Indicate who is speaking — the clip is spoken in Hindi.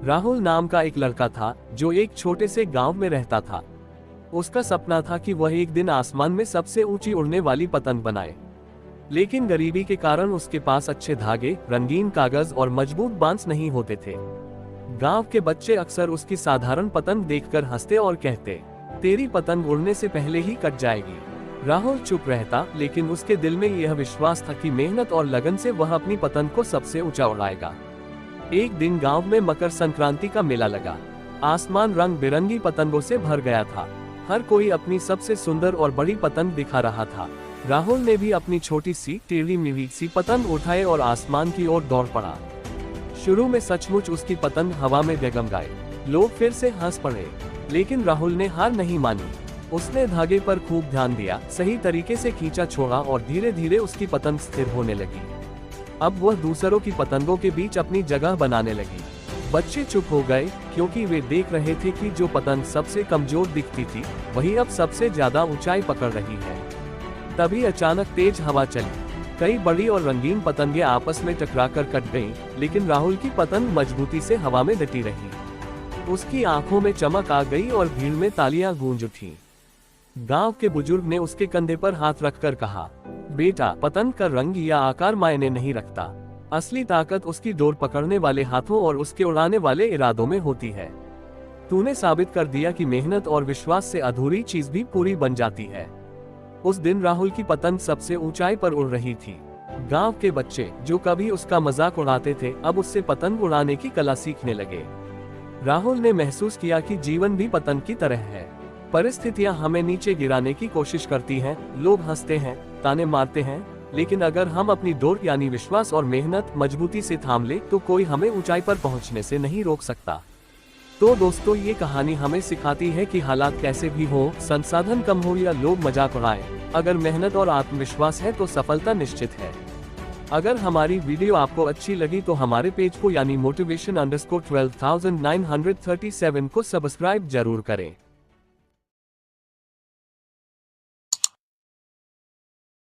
Speaker 1: राहुल नाम का एक लड़का था जो एक छोटे से गांव में रहता था। उसका सपना था कि वह एक दिन आसमान में सबसे ऊंची उड़ने वाली पतंग बनाए। लेकिन गरीबी के कारण उसके पास अच्छे धागे, रंगीन कागज और मजबूत बांस नहीं होते थे। गांव के बच्चे अक्सर उसकी साधारण पतंग देखकर हंसते और कहते, तेरी पतंग उड़ने से पहले ही कट जाएगी। राहुल चुप रहता, लेकिन उसके दिल में यह विश्वास था कि मेहनत और लगन से वह अपनी पतंग को सबसे ऊंचा उड़ाएगा। एक दिन गांव में मकर संक्रांति का मेला लगा। आसमान रंग बिरंगी पतंगों से भर गया था। हर कोई अपनी सबसे सुंदर और बड़ी पतंग दिखा रहा था। राहुल ने भी अपनी छोटी सी टेढ़ी मेढ़ी सी पतंग उठाई और आसमान की ओर दौड़ पड़ा। शुरू में सचमुच उसकी पतंग हवा में डगमगाई। लोग फिर से हंस पड़े, लेकिन राहुल ने हार नहीं मानी। उसने धागे पर खूब ध्यान दिया, सही तरीके से खींचा छोड़ा और धीरे धीरे उसकी पतंग स्थिर होने लगी। अब वह दूसरों की पतंगों के बीच अपनी जगह बनाने लगी। बच्चे चुप हो गए, क्योंकि वे देख रहे थे कि जो पतंग सबसे कमजोर दिखती थी वही अब सबसे ज्यादा ऊंचाई पकड़ रही है। तभी अचानक तेज हवा चली। कई बड़ी और रंगीन पतंगें आपस में टकराकर कट गईं, लेकिन राहुल की पतंग मजबूती से हवा में डटी रही। उसकी आंखों में चमक आ गई और भीड़ में तालियां गूंज उठी। गांव के बुजुर्ग ने उसके कंधे पर हाथ रखकर कहा, बेटा, पतंग का रंग या आकार मायने नहीं रखता। असली ताकत उसकी डोर पकड़ने वाले हाथों और उसके उड़ाने वाले इरादों में होती है। तूने साबित कर दिया कि मेहनत और विश्वास से अधूरी चीज भी पूरी बन जाती है। उस दिन राहुल की पतंग सबसे ऊंचाई पर उड़ रही थी। गांव के बच्चे जो कभी उसका मजाक उड़ाते थे, अब उससे पतंग उड़ाने की कला सीखने लगे। राहुल ने महसूस किया कि जीवन भी पतंग की तरह है। परिस्थितियां हमें नीचे गिराने की कोशिश करती हैं, लोग हंसते हैं, ताने मारते हैं, लेकिन अगर हम अपनी डोर यानी विश्वास और मेहनत मजबूती से थाम ले तो कोई हमें ऊंचाई पर पहुंचने से नहीं रोक सकता। तो दोस्तों, ये कहानी हमें सिखाती है कि हालात कैसे भी हो, संसाधन कम हो या लोग मजाक उड़ाएं, अगर मेहनत और आत्मविश्वास है तो सफलता निश्चित है। अगर हमारी वीडियो आपको अच्छी लगी तो हमारे पेज को यानी motivation_12937 को सब्सक्राइब जरूर करें।